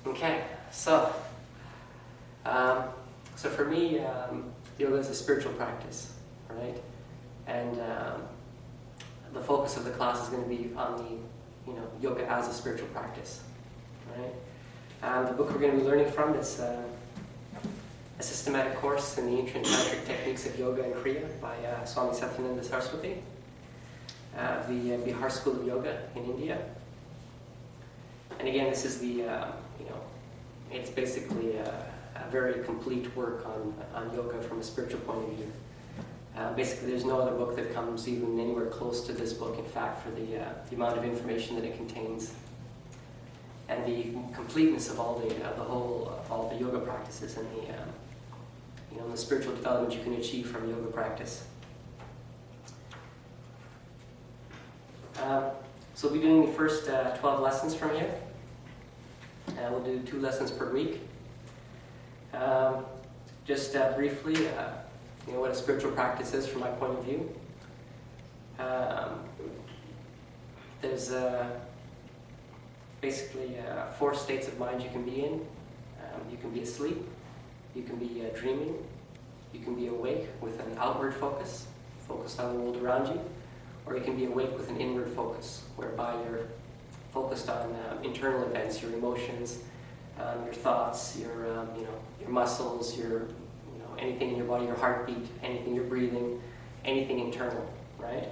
Okay, so for me, yoga is a spiritual practice, right? And the focus of the class is going to be on the, yoga as a spiritual practice, right? The book we're going to be learning from is a systematic course in the ancient tantric techniques of yoga and Kriya by Swami Satyananda Saraswati, the Bihar School of Yoga in India. And again, this is the, it's basically a very complete work on yoga from a spiritual point of view. Basically, there's no other book that comes even anywhere close to this book, in fact, for the amount of information that it contains and the completeness of all the yoga practices and the spiritual development you can achieve from yoga practice. So we'll be doing the first 12 lessons from here. We'll do 2 lessons per week. Just briefly, what a spiritual practice is from my point of view. There's basically 4 states of mind you can be in. You can be asleep, you can be dreaming, you can be awake with an outward focus, focused on the world around you, or you can be awake with an inward focus, whereby you're focused on internal events, your emotions, your thoughts, your muscles, your anything in your body, your heartbeat, anything you're breathing, anything internal, right?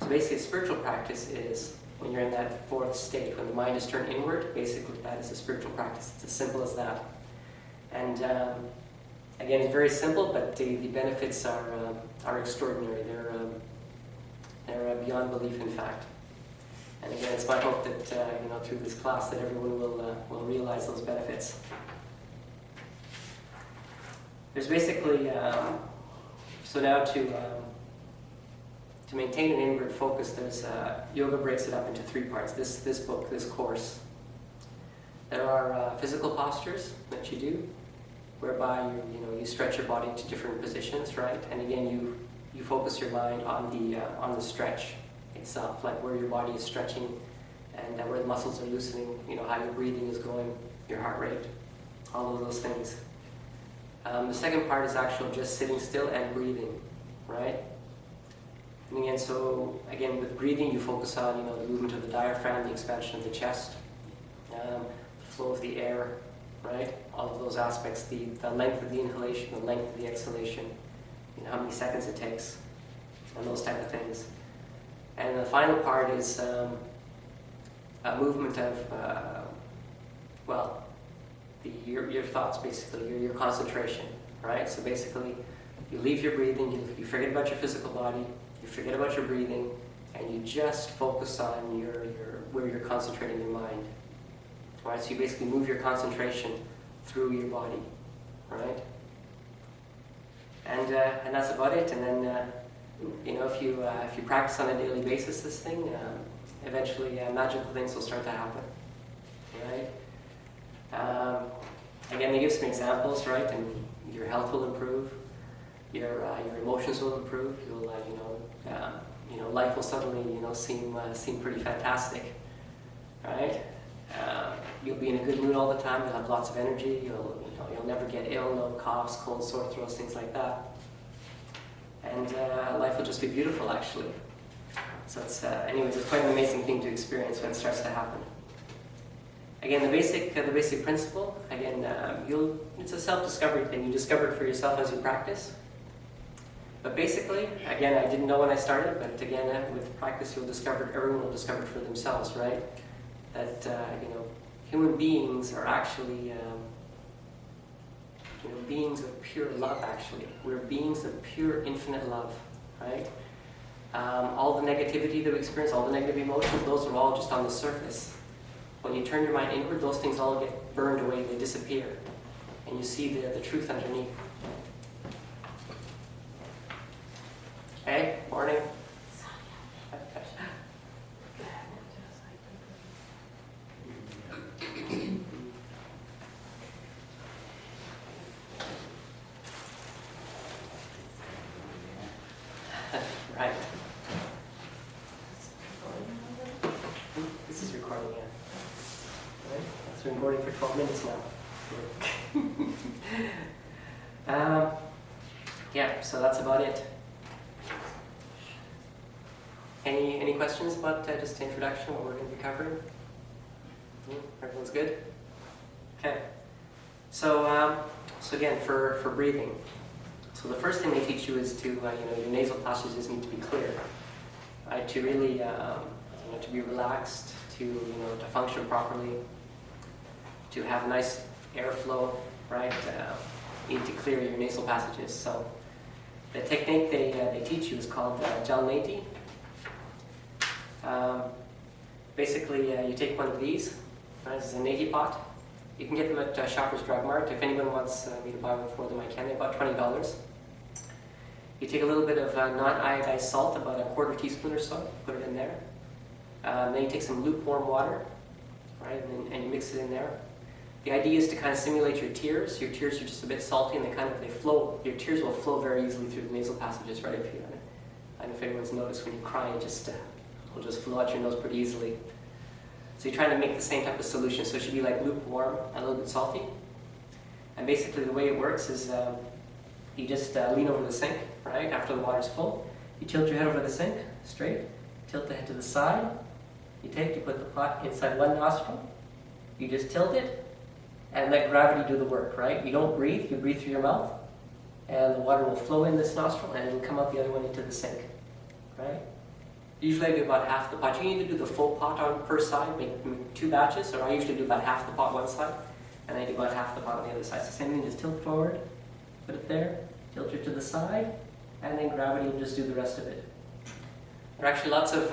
So basically, a spiritual practice is when you're in that 4th state, when the mind is turned inward. Basically, that is a spiritual practice. It's as simple as that. And again, it's very simple, but the benefits are extraordinary. They're beyond belief, in fact. And again, it's my hope that through this class that everyone will realize those benefits. There's basically so now to maintain an inward focus, there's yoga breaks it up into 3 parts. This book, this course. There are physical postures that you do, whereby you stretch your body to different positions, right? And again, you focus your mind on the stretch itself, like where your body is stretching and where the muscles are loosening, how your breathing is going, your heart rate, all of those things. The second part is actual just sitting still and breathing, right? And again, with breathing, you focus on the movement of the diaphragm, the expansion of the chest, the flow of the air, right? All of those aspects, the length of the inhalation, the length of the exhalation, how many seconds it takes, and those type of things. And the final part is a movement of, your thoughts, basically, your concentration, right? So basically, you leave your breathing, you forget about your physical body, you forget about your breathing, and you just focus on where you're concentrating your mind. Right? So you basically move your concentration through your body, right? And that's about it. And then if you practice on a daily basis this thing, eventually magical things will start to happen, right? Again, they give some examples, right? And your health will improve, your emotions will improve. You'll life will suddenly seem pretty fantastic, right? You'll be in a good mood all the time. You'll have lots of energy. You'll never get ill. No coughs, colds, sore throats, things like that. And life will just be beautiful, actually. So it's quite an amazing thing to experience when it starts to happen. Again, the basic principle. Again, it's a self-discovery thing. You discover it for yourself as you practice. But basically, again, I didn't know when I started, but again, with practice, everyone will discover it for themselves, right? That human beings are actually beings of pure love. Actually, we're beings of pure, infinite love, right? All the negativity that we experience, all the negative emotions, those are all just on the surface. When you turn your mind inward, those things all get burned away, they disappear. And you see the truth underneath. Hey, morning. Right. This is recording, yeah. Right? So we've been recording for 12 minutes now. Yeah, so that's about it. Any questions about just the introduction, what we're going to be covering? Everyone's good? Okay. So, so again, for breathing. So the first thing they teach you is to, your nasal passages need to be clear, right? To really, to be relaxed, to function properly, to have nice airflow, right? You need to clear your nasal passages. So the technique they teach you is called Jalneti. Basically, you take one of these. Right? This is a neti pot. You can get them at Shoppers Drug Mart. If anyone wants me to buy one for them, I can. They're about $20. You take a little bit of non-iodized salt, about a quarter teaspoon or so, put it in there. Then you take some lukewarm water, right, and you mix it in there. The idea is to kind of simulate your tears. Your tears are just a bit salty, and they flow. Your tears will flow very easily through the nasal passages, right? I don't know if anyone's noticed when you cry, it will just flow out your nose pretty easily. So you're trying to make the same type of solution. So it should be like lukewarm, a little bit salty. And basically the way it works is you just lean over the sink, right, after the water's full. You tilt your head over the sink, straight. Tilt the head to the side. You put the pot inside one nostril. You just tilt it and let gravity do the work, right? You don't breathe, you breathe through your mouth. And the water will flow in this nostril and it'll come out the other one into the sink, right? Usually I do about half the pot. You can either do the full pot on per side, make 2 batches, or I usually do about half the pot one side, and I do about half the pot on the other side. So same thing, just tilt forward, put it there, tilt it to the side, and then gravity will just do the rest of it. There are actually lots of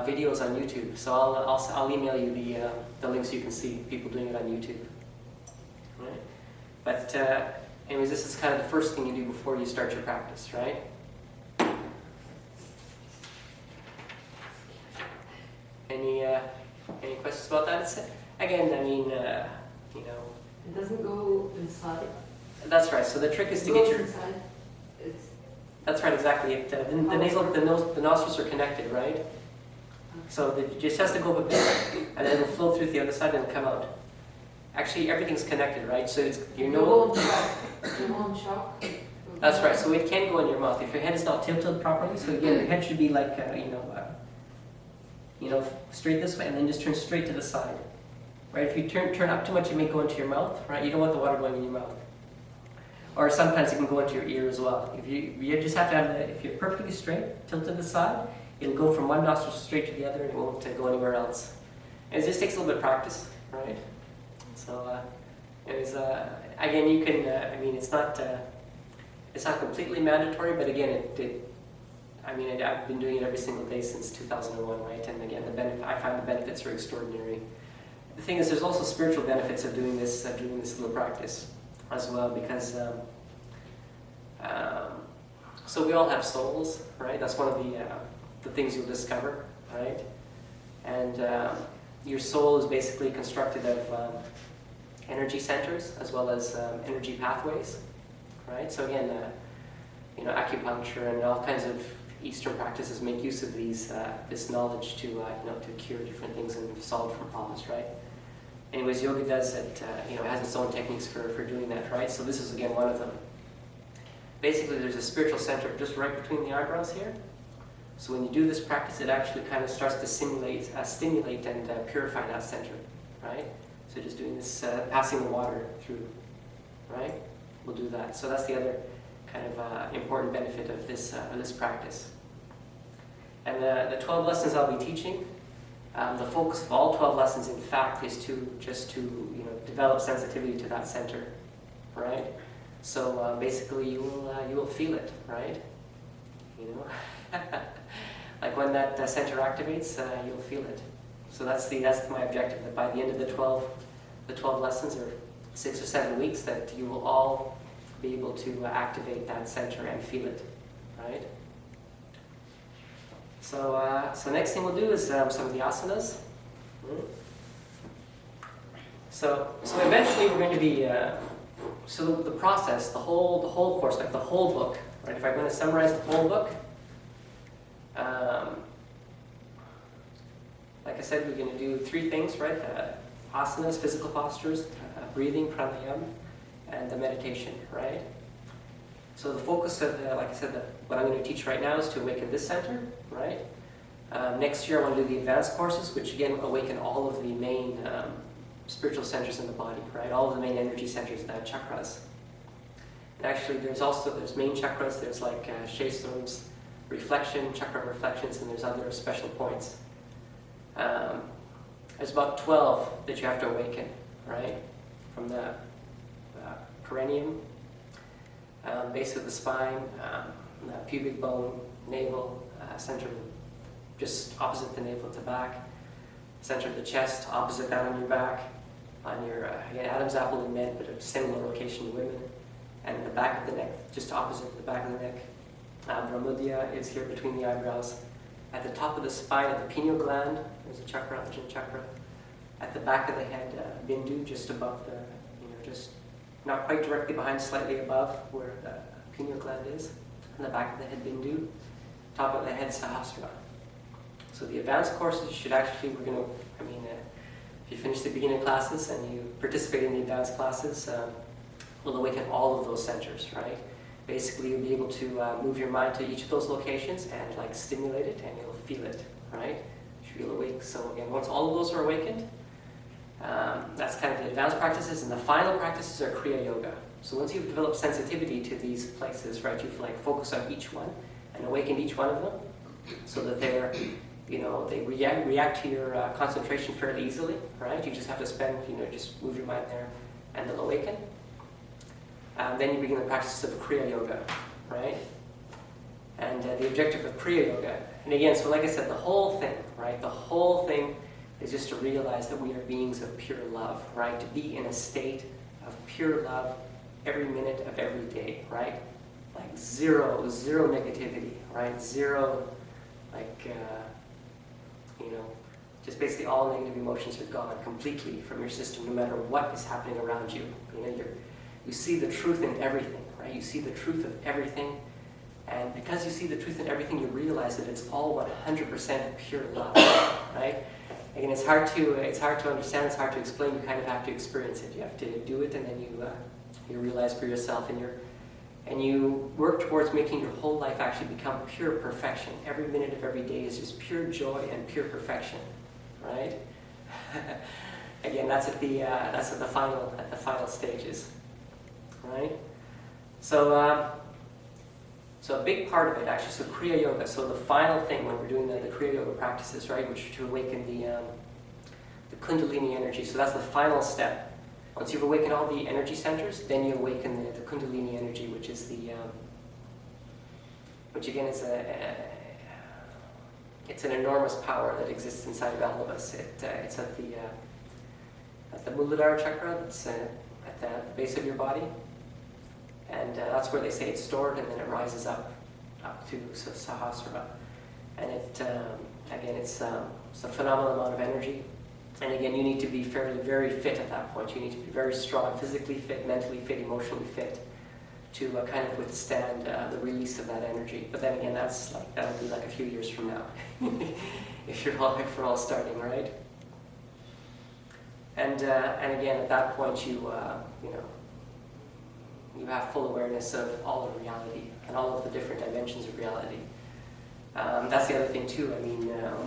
videos on YouTube, so I'll email you the links so you can see people doing it on YouTube. Right? But anyways, this is kind of the first thing you do before you start your practice, right? Any questions about that? Again, I mean, It doesn't go inside. That's right. So the trick is to get your. Inside. That's right, exactly. The nostrils are connected, right? So it just has to go up a bit, and then it'll flow through the other side and it'll come out. Actually, everything's connected, right? So it's your nose. You won't shock. That's right. So it can go in your mouth if your head is not tilted properly. So again, your head should be like straight this way, and then just turn straight to the side. Right? If you turn up too much, it may go into your mouth. Right? You don't want the water going in your mouth. Or sometimes it can go into your ear as well. If you just have to have it. If you're perfectly straight, tilt to the side, it'll go from one nostril straight to the other, and it won't go anywhere else. And it just takes a little bit of practice, right? So again, you can. It's not completely mandatory, but again, I've been doing it every single day since 2001, right? And again, I find the benefits are extraordinary. The thing is, there's also spiritual benefits of doing this little practice as well, because so we all have souls, right? That's one of the things you'll discover, right? And your soul is basically constructed of energy centers as well as energy pathways, right? So again, acupuncture and all kinds of Eastern practices make use of this knowledge to cure different things and solve different problems, right? Anyways, yoga does it. Has its own techniques for doing that, right? So this is again one of them. Basically, there's a spiritual center just right between the eyebrows here. So when you do this practice, it actually kind of starts to stimulate and purify that center, right? So just doing this, passing the water through, right? We'll do that. So that's the other kind of important benefit of this practice. And the 12 lessons I'll be teaching, the focus of all 12 lessons, in fact, is to develop sensitivity to that center, right? So basically, you will feel it, right? Like when that center activates, you'll feel it. So that's my objective. That by the end of the 12 lessons, or 6 or 7 weeks, that you will all be able to activate that center and feel it, right? So next thing we'll do is some of the asanas. So eventually we're going to be. So the process, the whole course, like the whole book, right? If I'm going to summarize the whole book, like I said, we're going to do 3 things, right? asanas, physical postures, breathing, pranayama, and the meditation, right? So the focus of, like I said, what I'm going to teach right now is to awaken this center, right? Next year I want to do the advanced courses, which again awaken all of the main spiritual centers in the body, right? All of the main energy centers, the chakras. And actually there's main chakras, there's like shastrams, reflection, chakra reflections, and there's other special points. There's about 12 that you have to awaken, right? From the perineum, base of the spine, the pubic bone, navel, center, just opposite the navel at the back, center of the chest, opposite that on your back, on your, again, Adam's apple in men, but a similar location in women, and the back of the neck, just opposite the back of the neck. Brahmudya is here between the eyebrows. At the top of the spine, at the pineal gland, there's a chakra, the Ajna chakra. At the back of the head, Bindu, just above the, just not quite directly behind, slightly above where the pineal gland is. On the back of the head, Bindu. Top of the head, Sahasrara. So the advanced courses should actually, we're going to, if you finish the beginning classes and you participate in the advanced classes, we'll awaken all of those centers, right? Basically, you'll be able to move your mind to each of those locations and like stimulate it, and you'll feel it, right? You should feel awake. So again, once all of those are awakened, that's kind of the advanced practices, and the final practices are Kriya Yoga. So once you've developed sensitivity to these places, right, you've like focused on each one and awakened each one of them, so that they're, they react to your concentration fairly easily, right? You just have to spend, just move your mind there, and they'll awaken. Then you begin the practice of Kriya Yoga, right? And the objective of Kriya Yoga, and again, so like I said, the whole thing, right? The whole thing is just to realize that we are beings of pure love, right? To be in a state of pure love every minute of every day, right? Like zero negativity, right? Zero, just basically all negative emotions are gone completely from your system, no matter what is happening around you. You see the truth in everything, right? You see the truth of everything, and because you see the truth in everything, you realize that it's all 100% pure love, right? Again, it's hard to understand, it's hard to explain. You kind of have to experience it. You have to do it, and then you realize for yourself, and you work towards making your whole life actually become pure perfection. Every minute of every day is just pure joy and pure perfection, right? Again, that's at the final stages, right? So so a big part of it actually, so Kriya Yoga. So the final thing when we're doing the Kriya Yoga practices, right, which is to awaken the Kundalini energy. So that's the final step. Once you've awakened all the energy centers, then you awaken the Kundalini energy, which is which again is it's an enormous power that exists inside of all of us. It's at the Muladhara chakra, that's at the base of your body, and that's where they say it's stored, and then it rises up to Sahasrara, and again it's a phenomenal amount of energy. And again, you need to be very fit at that point. You need to be very strong, physically fit, mentally fit, emotionally fit, to kind of withstand the release of that energy. But then again, that'll be like a few years from now, if we're all starting, right? And again, at that point, you have full awareness of all of reality and all of the different dimensions of reality. That's the other thing too.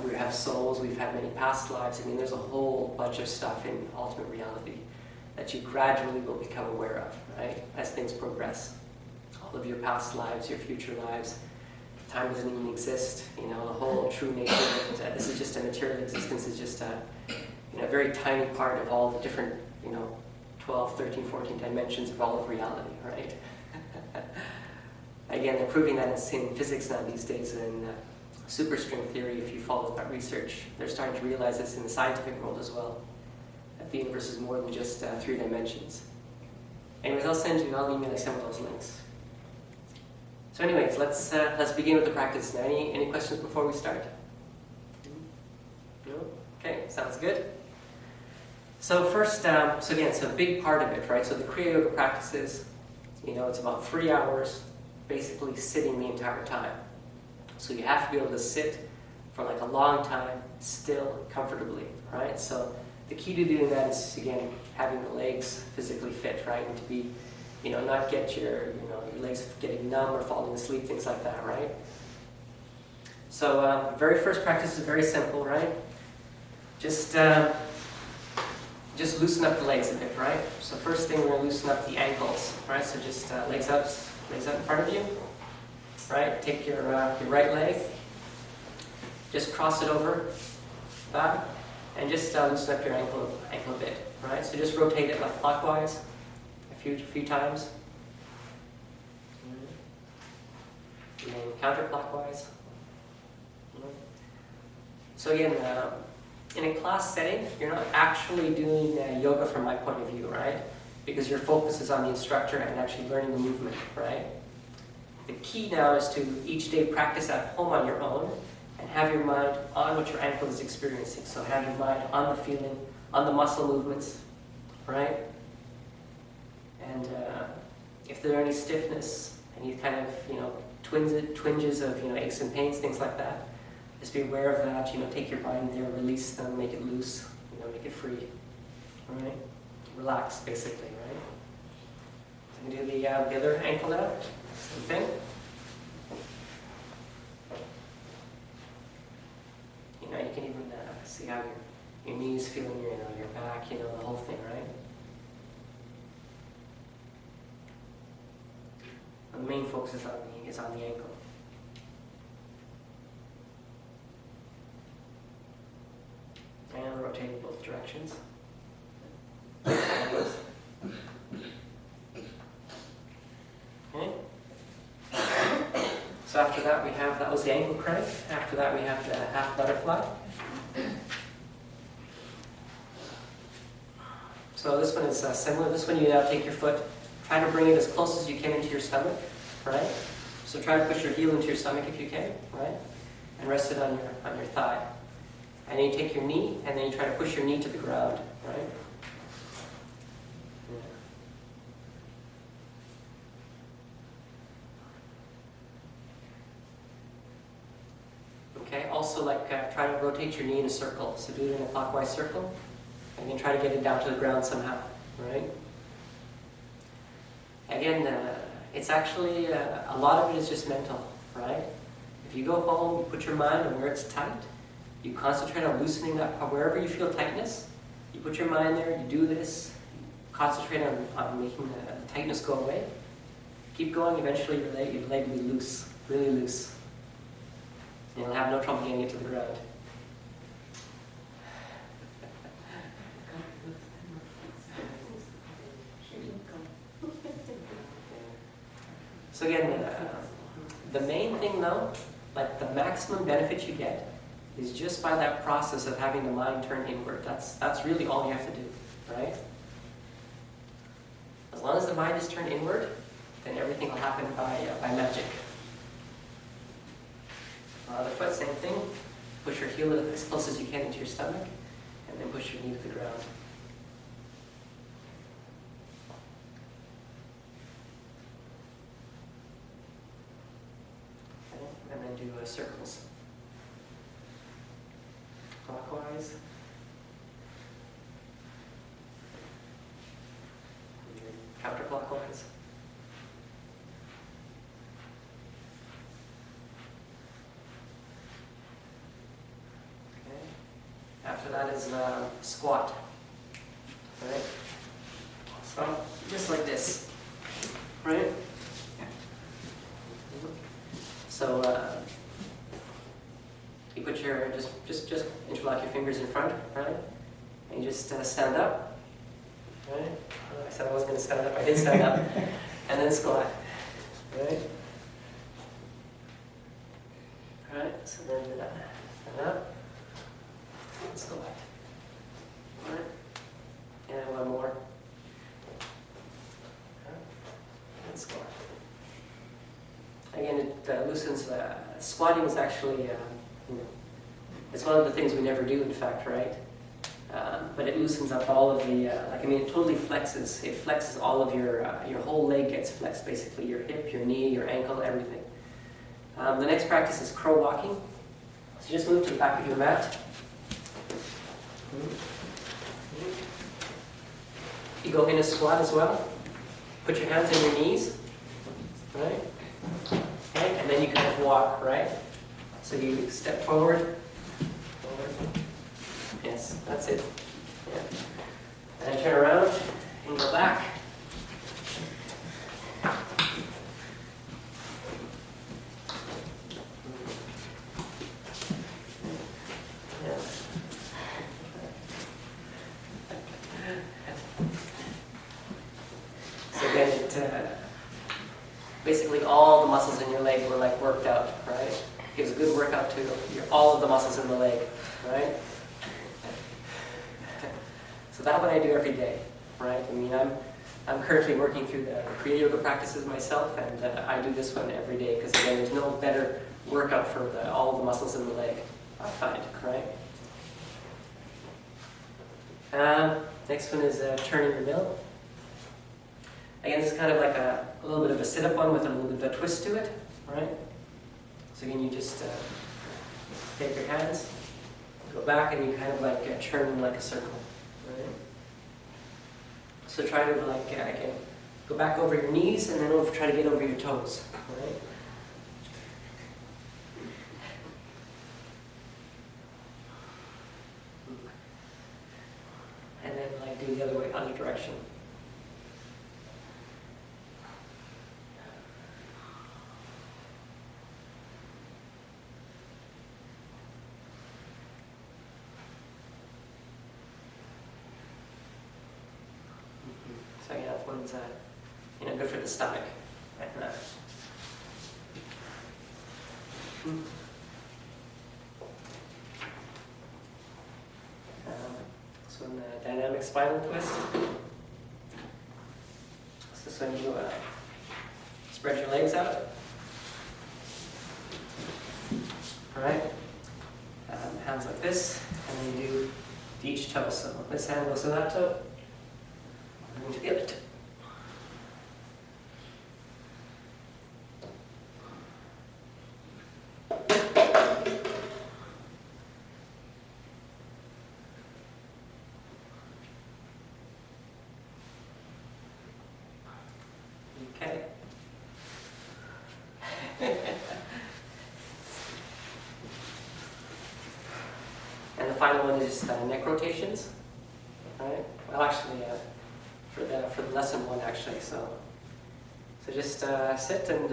We have souls, we've had many past lives. There's a whole bunch of stuff in ultimate reality that you gradually will become aware of, right? As things progress. All of your past lives, your future lives. Time doesn't even exist. The whole true nature of it. This is just a material existence, is just a very tiny part of all the different, 12, 13, 14 dimensions of all of reality, right? Again, they're proving that in physics now these days, in superstring theory, if you follow that research. They're starting to realize this in the scientific world as well, that the universe is more than just 3 dimensions. Anyways, I'll email you some of those links. So anyways, let's begin with the practice now. Any questions before we start? No? Okay, sounds good. So first, so a big part of it, right? So the Kriya Yoga practices, it's about 3 hours, basically sitting the entire time. So you have to be able to sit for like a long time, still, comfortably, right? So the key to doing that is, again, having the legs physically fit, right? And to be, not get your legs getting numb or falling asleep, things like that, right? So very first practice is very simple, right? Just loosen up the legs a bit, right? So first thing, we're going to loosen up the ankles, right? So just legs out in front of you, right? Take your right leg, just cross it over, back, and just loosen up your ankle a bit, right? So just rotate it like clockwise a few times, and then counterclockwise. So again, in a class setting, you're not actually doing yoga from my point of view, right? Because your focus is on the instructor and actually learning the movement, right? The key now is to each day practice at home on your own and have your mind on what your ankle is experiencing. So have your mind on the feeling, on the muscle movements, right? And if there are any stiffness, any kind of, twinges of, aches and pains, things like that, just be aware of that, take your mind there, release them, make it loose, make it free, all right? Relax, basically, right? So we do the other ankle now, same thing. You can even see how your knees feel in your back, the whole thing, right? And the main focus is on the ankle. And rotate in both directions. Okay. So after that that was the ankle crank. After that we have the half butterfly. So this one is similar. This one you now take your foot, try to bring it as close as you can into your stomach, right? So try to push your heel into your stomach if you can, right? And rest it on your thigh. And then you take your knee, and then you try to push your knee to the ground, right? Okay, also try to rotate your knee in a circle. So do it in a clockwise circle, and then try to get it down to the ground somehow, right? Again, it's actually, a lot of it is just mental, right? If you go home, you put your mind on where it's tight, you concentrate on loosening up wherever you feel tightness. You put your mind there, you do this, concentrate on making the tightness go away. Keep going, eventually your leg will be loose, really loose. And you'll have no trouble getting it to the ground. So again, the main thing though, the maximum benefit you get is just by that process of having the mind turn inward. That's really all you have to do, right? As long as the mind is turned inward, then everything will happen by magic. The foot, same thing. Push your heel as close as you can into your stomach, and then push your knee to the ground. Okay. And then do circles. Clockwise. Counterclockwise. Okay. After that is squat. Right? So just like this. Right? So you put your just interlock your fingers in front, right? And you just stand up, right? I said I wasn't going to stand up. I did stand up, and then squat, right? All right. So then stand up, and squat. All right. And one more. And squat. Again, it loosens. Squatting is actually. It's one of the things we never do, in fact, right? But it loosens up all of the, it totally flexes. It flexes all of your whole leg gets flexed, basically. Your hip, your knee, your ankle, everything. The next practice is crow walking. So just move to the back of your mat. You go in a squat as well. Put your hands on your knees, right? Okay, and then you kind of walk, right? So you step forward. Yes, that's it. Yeah. And then turn around and go back. So again, basically all the muscles in your leg were like worked out, right? It gives a good workout to all of the muscles in the leg, right? So that's what I do every day, right? I mean, I'm currently working through the Kriya yoga practices myself, and I do this one every day because again, there's no better workout for all of the muscles in the leg, I find, right? Next one is turning the mill. Again, this is kind of like a little bit of a sit-up one with a little bit of a twist to it, right? So again, you just take your hands, go back, and you kind of like turn like a circle, right? So try to like, again, go back over your knees and then try to get over your toes, right? And then like do the other way, other direction. So yeah, that one's good for the stomach. Right now. This one, dynamic spinal twist. So this one you spread your legs out. All right. Hands like this, and then you do to each toe. So this hand goes to that toe. To the other toe. Okay. And the final one is just neck rotations. Right? Well, actually, for the lesson one, actually. So just sit and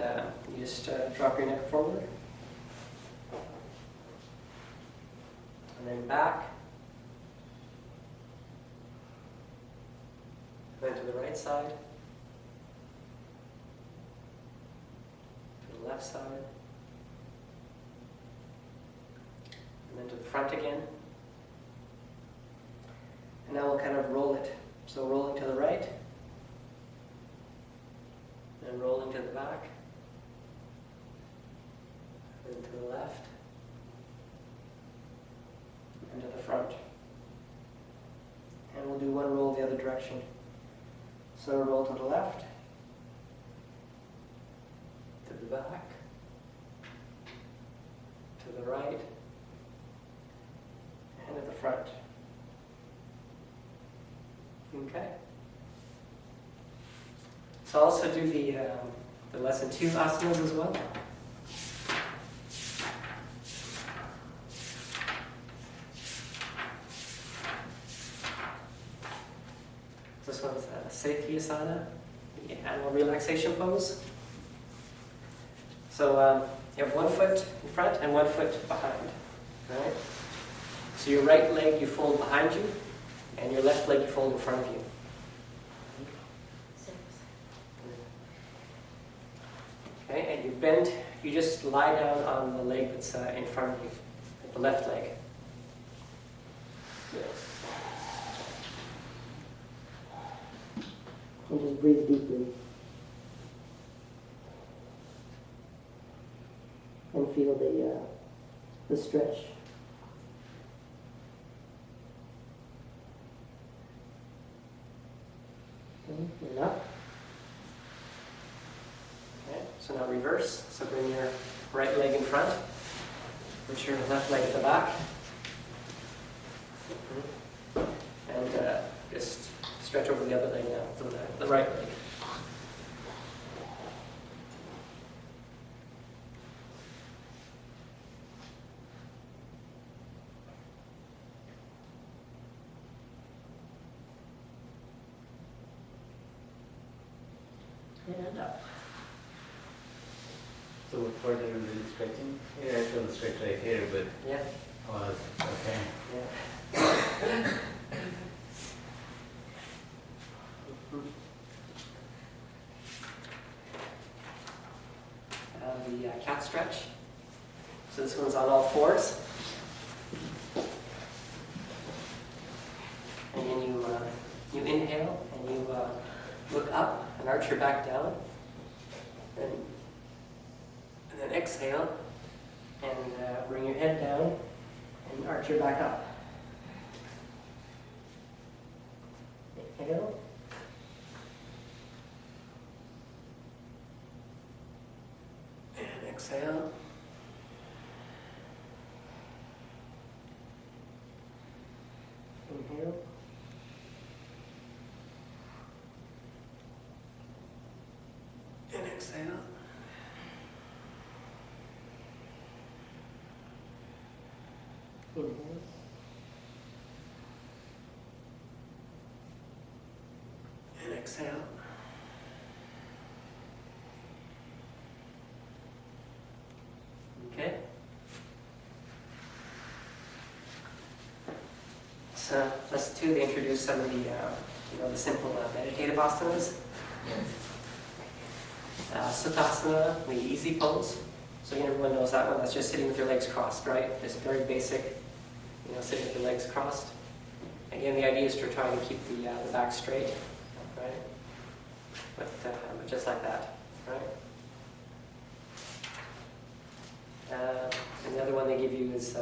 you just drop your neck forward, and then back, and then to the right side, to the left side, and then to the front again. And now we'll kind of roll it. So rolling to the right, and rolling to the back, then to the left, and to the front. And we'll do one roll the other direction. So roll to the left, to the back, to the right, and to the front. Okay. So I'll also do the lesson 2 asanas as well. This one's Safety Asana, the animal relaxation pose. So you have one foot in front and one foot behind. Right? So your right leg you fold behind you, and your left leg you fold in front of you. Okay, and you bend, you just lie down on the leg that's in front of you, the left leg. And just breathe deeply. And feel the stretch. And up. Okay, so now reverse. So bring your right leg in front. Put your left leg at the back. And just Stretch over the other leg now, from the right leg. And up. So what part are you really stretching? Yeah, I feel the stretch right here, but Yeah. oh, okay. Yeah. The cat stretch. So this one's on all fours. And then you inhale and you look up and arch your back down. And then exhale and bring your head down and arch your back up. Inhale. And exhale. Inhale. And exhale. Inhale. And exhale. Okay. So let's introduce some of the the simple meditative asanas. Sukhasana, the easy pose. So again, everyone knows that one. That's just sitting with your legs crossed, right? It's very basic, sitting with your legs crossed. Again, the idea is to try to keep the back straight, right? But just like that, right? And the other one they give you is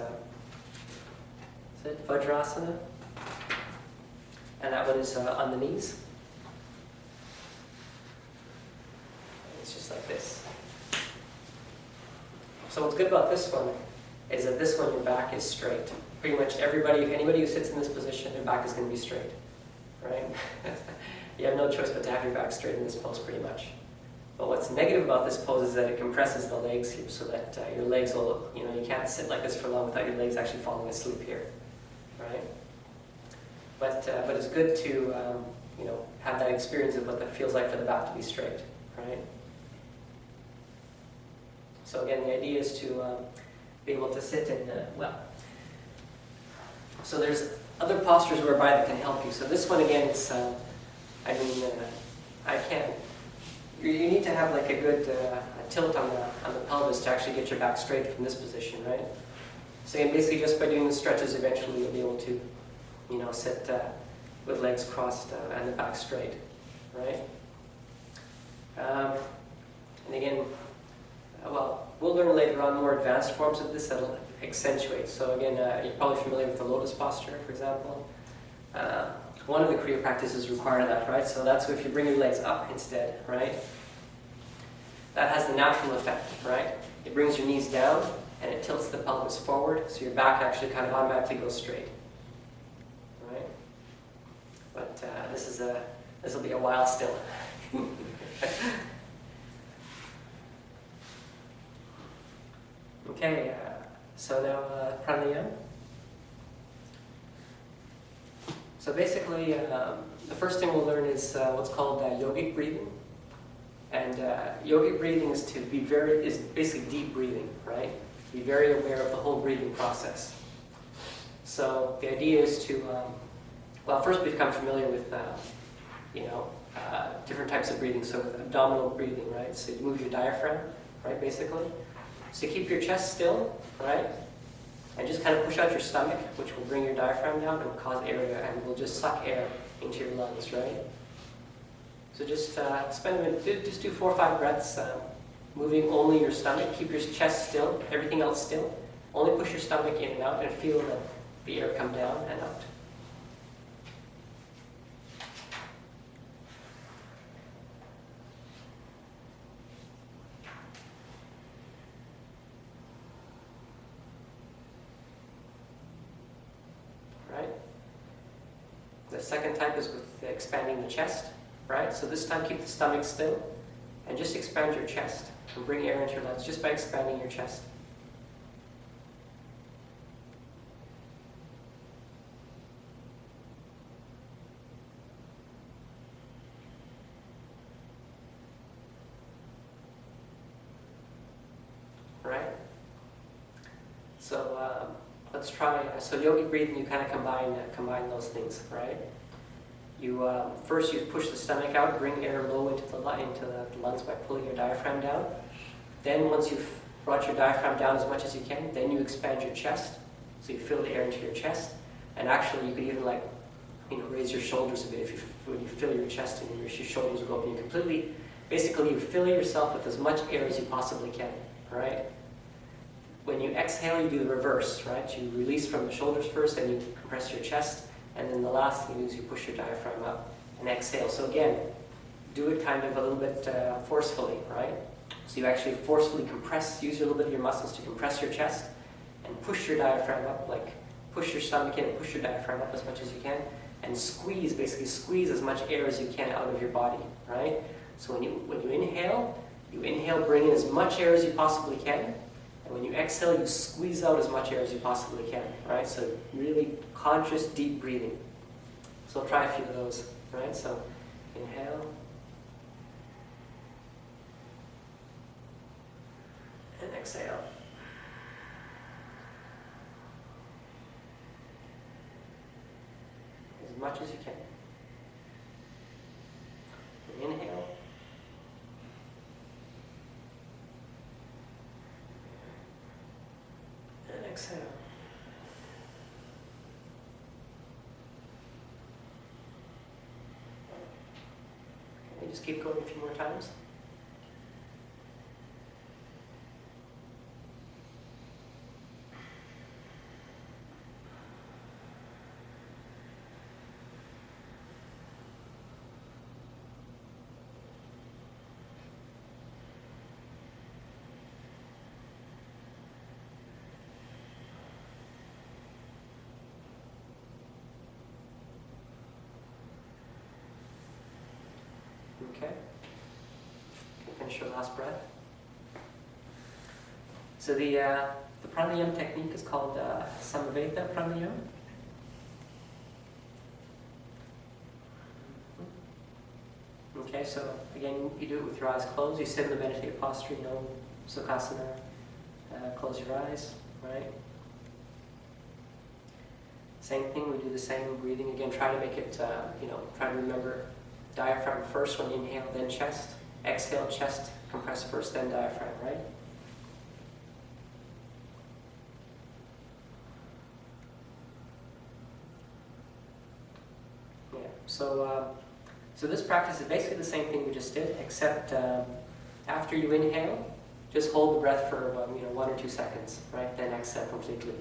Vajrasana. And that one is on the knees. It's just like this. So what's good about this one is that this one, your back is straight. Pretty much anybody who sits in this position, their back is going to be straight, right? You have no choice but to have your back straight in this pose, pretty much. But what's negative about this pose is that it compresses the legs here, so that your legs will, you can't sit like this for long without your legs actually falling asleep here, right? But it's good to, have that experience of what that feels like for the back to be straight, right? So again, the idea is to be able to sit in, so there's other postures whereby that can help you. So this one again, it's, you need to have like a good tilt on the pelvis to actually get your back straight from this position, right? So again, basically just by doing the stretches, eventually you'll be able to, sit with legs crossed and the back straight, right? And again, we'll learn later on more advanced forms of this that'll accentuate. So again, you're probably familiar with the lotus posture, for example. One of the Kriya practices require that, right? So that's if you bring your legs up instead, right? That has the natural effect, right? It brings your knees down and it tilts the pelvis forward, so your back actually kind of automatically goes straight, right? But this will be a while still. Okay, so now pranayama. So basically, the first thing we'll learn is what's called yogic breathing. And yogic breathing is basically deep breathing, right? Be very aware of the whole breathing process. So the idea is to, first become familiar with, different types of breathing. So with abdominal breathing, right? So you move your diaphragm, right, basically. So keep your chest still, right? And just kind of push out your stomach, which will bring your diaphragm down and cause air, and will just suck air into your lungs, right? So just spend a minute, just do 4 or 5 breaths, moving only your stomach. Keep your chest still, everything else still. Only push your stomach in and out and feel the air come down and out. The second type is with expanding the chest, right? So this time keep the stomach still and just expand your chest and bring air into your lungs just by expanding your chest. Right? So let's try. So yogic breathing, you kind of combine those things, right? You first you push the stomach out, bring air low into the lungs by pulling your diaphragm down. Then once you've brought your diaphragm down as much as you can, then you expand your chest. So you fill the air into your chest, and actually you could even raise your shoulders a bit when you fill your chest, and your shoulders will go up. And you completely, basically, you fill yourself with as much air as you possibly can, right? When you exhale, you do the reverse, right? You release from the shoulders first, then you compress your chest, and then the last thing you do is you push your diaphragm up and exhale. So again, do it kind of a little bit forcefully, right? So you actually forcefully compress, use a little bit of your muscles to compress your chest and push your diaphragm up, like push your stomach in and push your diaphragm up as much as you can, and squeeze, basically squeeze as much air as you can out of your body, right? So when you inhale, bring in as much air as you possibly can. And when you exhale, you squeeze out as much air as you possibly can, right? So really conscious, deep breathing. So I'll try a few of those, right? So inhale. And exhale. As much as you can. And inhale. And exhale. Okay, just keep going a few more times. Okay. Finish your last breath. So the pranayama technique is called samaveta pranayama. Okay, so again, you do it with your eyes closed. You sit in the meditative posture, sukhasana. Close your eyes, right? Same thing, we do the same breathing again. Try to make it, try to remember diaphragm first when you inhale, then chest. Exhale, chest, compress first, then diaphragm, right? Yeah, so this practice is basically the same thing we just did, except after you inhale, just hold the breath for 1 or 2 seconds, right? Then exhale completely.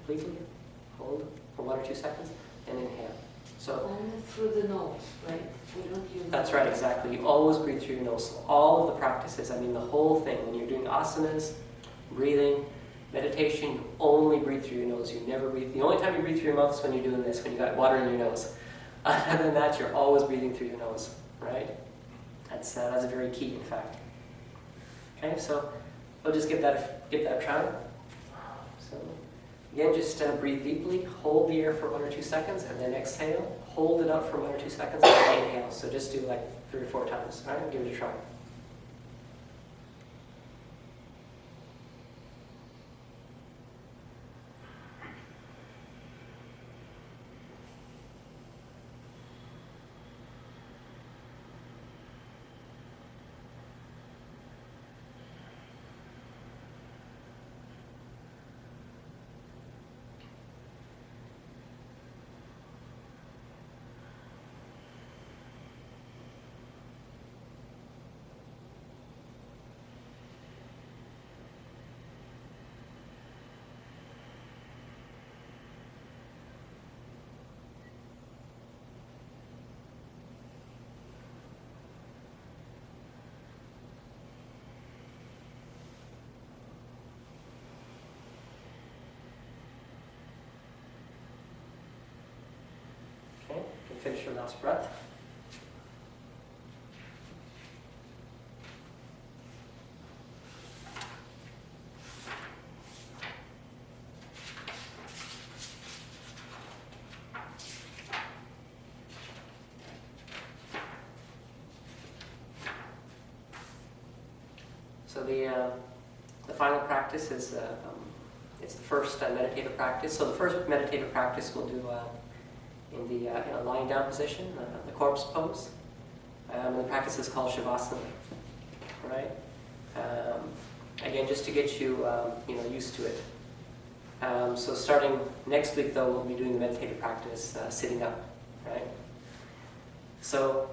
Completely. Hold for 1 or 2 seconds, and inhale. So only through the nose, right? We don't use that's right, exactly. You always breathe through your nose. So all of the practices, the whole thing, when you're doing asanas, breathing, meditation, you only breathe through your nose. You never breathe. The only time you breathe through your mouth is when you're doing this, when you got water in your nose. Other than that, you're always breathing through your nose, right? That's very key, in fact. Okay, so we'll just give that a try. So again, just breathe deeply, hold the air for 1 or 2 seconds, and then exhale. Hold it up for 1 or 2 seconds, and then inhale. So just do like 3 or 4 times. All right, give it a try. finish your last breath. So the final practice is it's the first meditative practice. So the first meditative practice we'll do in a lying down position, the corpse pose. The practice is called Shavasana, right? Again, just to get you used to it. So starting next week, though, we'll be doing the meditative practice sitting up, right? So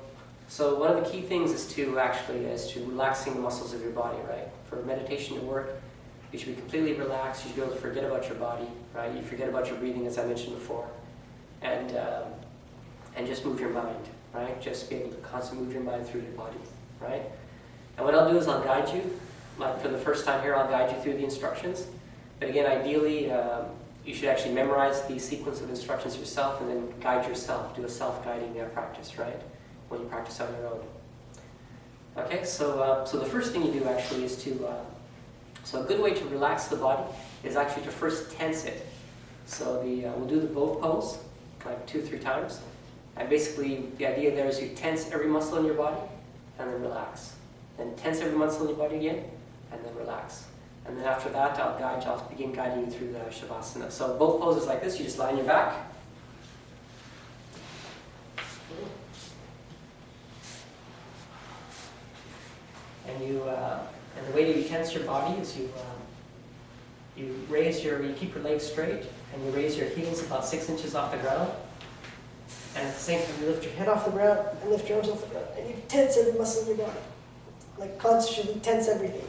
one of the key things is to relaxing the muscles of your body, right? For meditation to work, you should be completely relaxed. You should be able to forget about your body, right? You forget about your breathing, as I mentioned before, and just move your mind, right? Just be able to constantly move your mind through your body, right? And what I'll do is I'll guide you. Like for the first time here, I'll guide you through the instructions. But again, ideally, you should actually memorize the sequence of instructions yourself, and then guide yourself. Do a self-guiding practice, right? When you practice on your own. Okay, so the first thing you do actually is so a good way to relax the body is actually to first tense it. So we'll do the boat pose like 2 or 3 times, and basically the idea there is you tense every muscle in your body and then relax. Then tense every muscle in your body again and then relax. And then after that, I'll begin guiding you through the Shavasana. So both poses like this, you just lie on your back. And the way that you tense your body is you keep your legs straight, and you raise your heels about 6 inches off the ground. And at the same time, you lift your head off the ground and lift your arms off the ground, and you tense every muscle in your body, like consciously tense everything,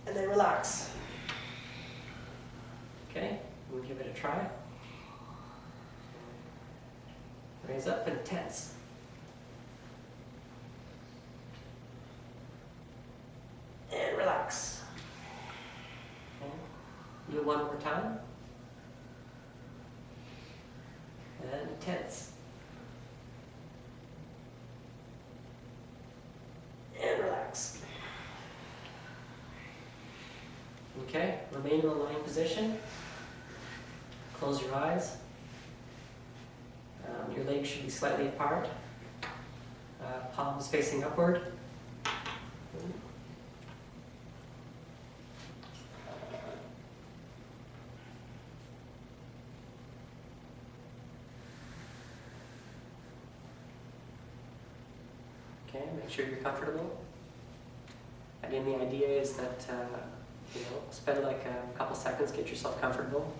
and then relax. Okay, we'll give it a try. Raise up and tense. And relax. Okay. Do it one more time. And tense. And relax. Okay, remain in a lying position. Close your eyes. Your legs should be slightly apart. Palms facing upward. Okay, make sure you're comfortable. Again, the idea is that, spend like a couple seconds, get yourself comfortable.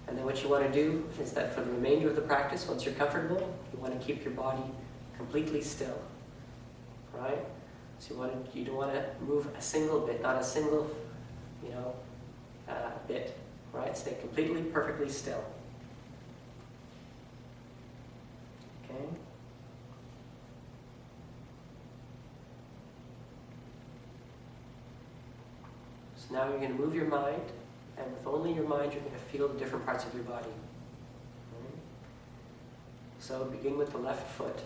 And then what you want to do is that for the remainder of the practice, once you're comfortable, you want to keep your body completely still, right? So you don't want to move a single bit, not a single, bit, right? Stay completely, perfectly still. Okay. So now you're going to move your mind, and with only your mind, you're going to feel the different parts of your body. Okay. So begin with the left foot.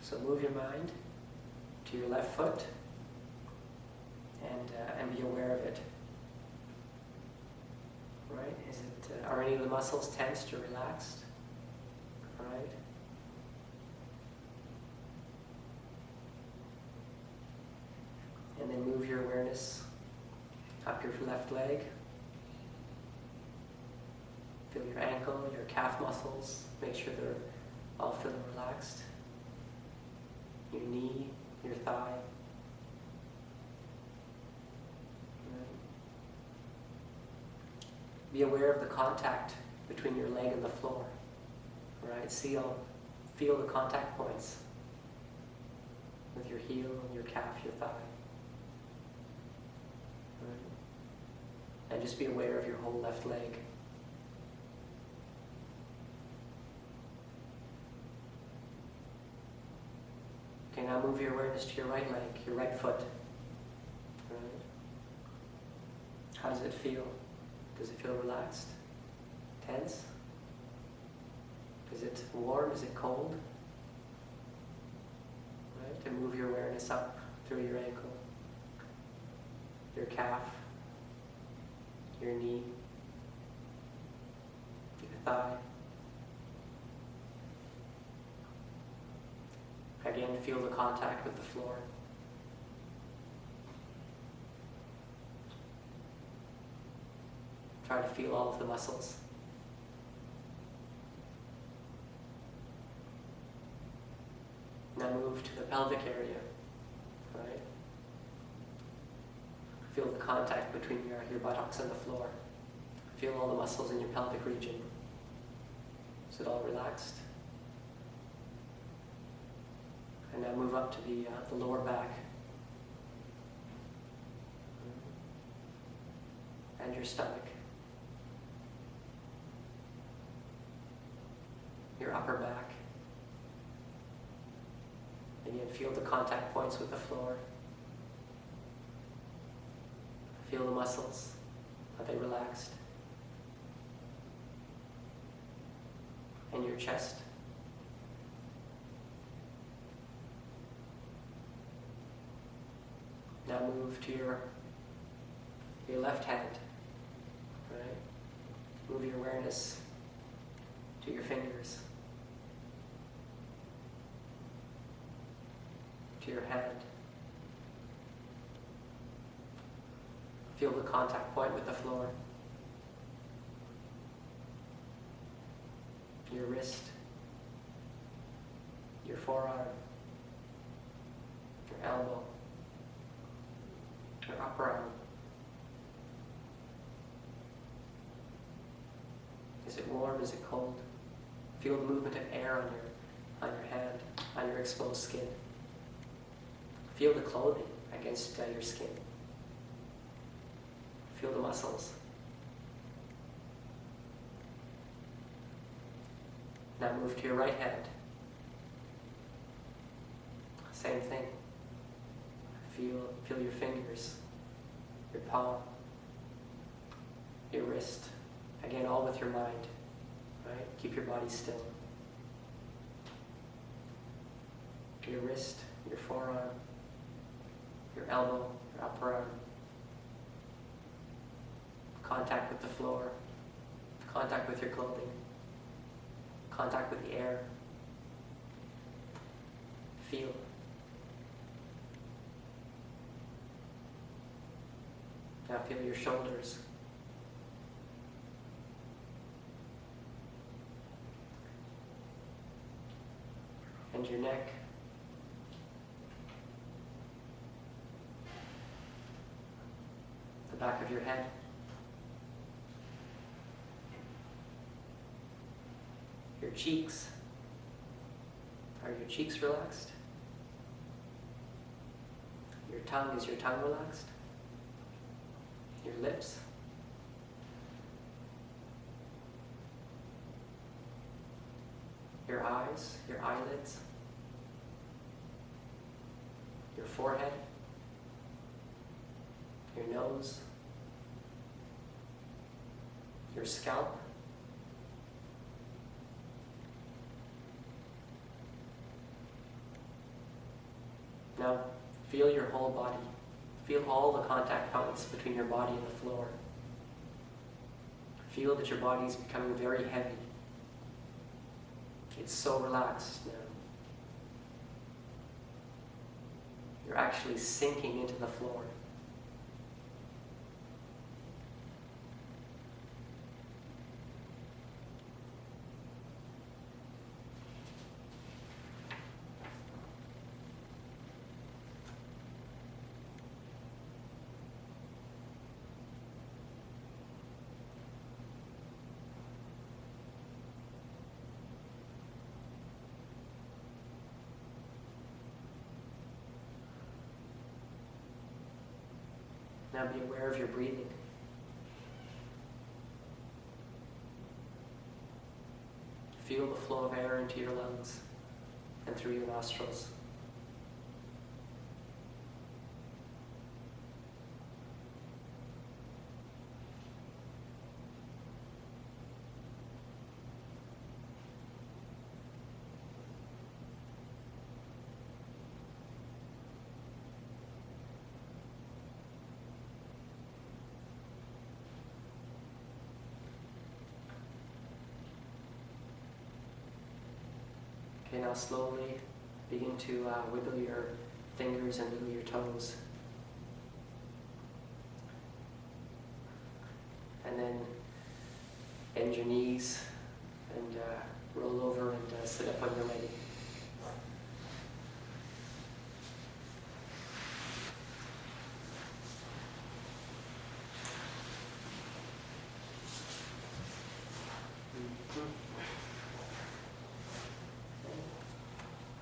So move your mind to your left foot, and be aware of it. Right? Are any of the muscles tensed or relaxed? Right? And then move your awareness up your left leg. Feel your ankle, your calf muscles. Make sure they're all feeling relaxed. Your knee, your thigh. Be aware of the contact between your leg and the floor. Right? Feel the contact points with your heel and your calf, your thigh. And just be aware of your whole left leg. Okay, now move your awareness to your right leg, your right foot. Right. How does it feel? Does it feel relaxed? Tense? Is it warm? Is it cold? Right? And move your awareness up through your ankle, your calf, your knee, your thigh. Again, feel the contact with the floor. Try to feel all of the muscles. Now move to the pelvic area, right? Feel the contact between your buttocks and the floor. Feel all the muscles in your pelvic region. Is it all relaxed? And now move up to the lower back. And your stomach. Your upper back. Again, feel the contact points with the floor. Feel the muscles. Are they relaxed? And your chest. Now move to your left hand. Right? Move your awareness to your fingers, to your hand. Feel the contact point with the floor. Your wrist, your forearm, your elbow, your upper arm. Is it warm? Is it cold? Feel the movement of air on your hand, on your exposed skin. Feel the clothing against your skin. Feel the muscles. Now move to your right hand. Same thing. Feel your fingers, your palm, your wrist. Again, all with your mind. Right? Keep your body still. Your wrist, your forearm, your elbow, your upper arm. Contact with the floor. Contact with your clothing. Contact with the air. Feel. Now feel your shoulders. And your neck. The back of your head. Your cheeks. Are your cheeks relaxed? Your tongue, is your tongue relaxed? Your lips? Your eyes, your eyelids? Your forehead? Your nose? Your scalp? Now feel your whole body. Feel all the contact points between your body and the floor. Feel that your body is becoming very heavy. It's so relaxed now. You're actually sinking into the floor. Now be aware of your breathing. Feel the flow of air into your lungs and through your nostrils. Okay, now slowly begin to wiggle your fingers and wiggle your toes. And then bend your knees and roll over and sit up when you're ready.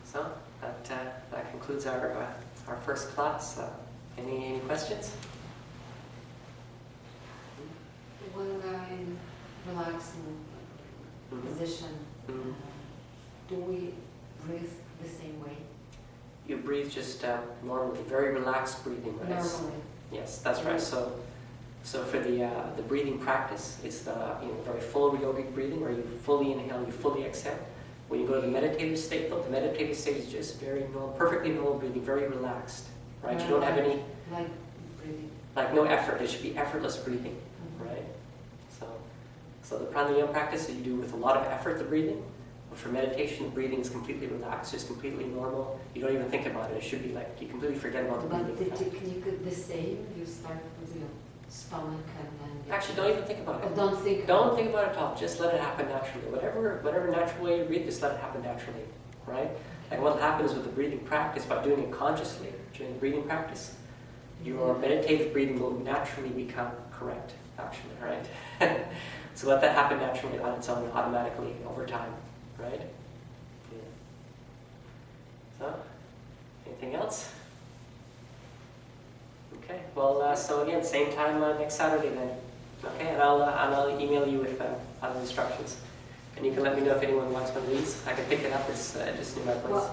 So that concludes our first class. Any questions? When we're in relaxing position, do we breathe the same way? You breathe just normally, very relaxed breathing, right? Normally. Yes, that's right. So for the breathing practice, it's the very full yogic breathing, where you fully inhale, you fully exhale. When you go to the meditative state, though, the meditative state is just very normal, perfectly normal breathing, very relaxed, right? You don't have any like breathing, like no effort. It should be effortless breathing, right? So the pranayama practice that you do with a lot of effort, the breathing. But for meditation, the breathing is completely relaxed, just completely normal. You don't even think about it. It should be like you completely forget about the breathing. But the technique is the same. You start with your stomach and then. Actually, don't even think about it. Don't think. Don't think about it at all. Just let it happen naturally. Whatever natural way you breathe, just let it happen naturally, right? And what happens with the breathing practice, by doing it consciously during the breathing practice, your meditative breathing will naturally become correct, actually, right? So let that happen naturally on its own, automatically, over time, right? Yeah. So, anything else? Okay, well, so again, same time next Saturday then. Okay, and I'll email you with other instructions. And you can let me know if anyone wants one of these. I can pick it up, it's just near my place.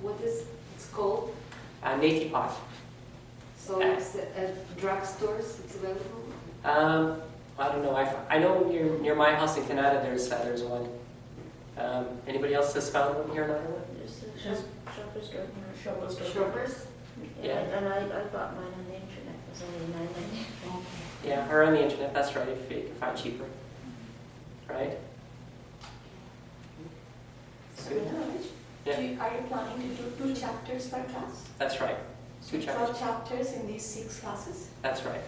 What is it's called? Neti pot. So it's at drugstores, it's available? I don't know. I know near my house in Canada there's one. Anybody else has found one here in Ottawa? There's a shopper's store, Shoppers store. Shoppers? Yeah, and I bought mine on the internet. It was only $9.99. Okay. Yeah, or on the internet, that's right, if you can find cheaper. Right? So, Good. Yeah. are you planning to do 2 chapters per class? That's right. 2 chapters. 12 chapters in these 6 classes? That's right.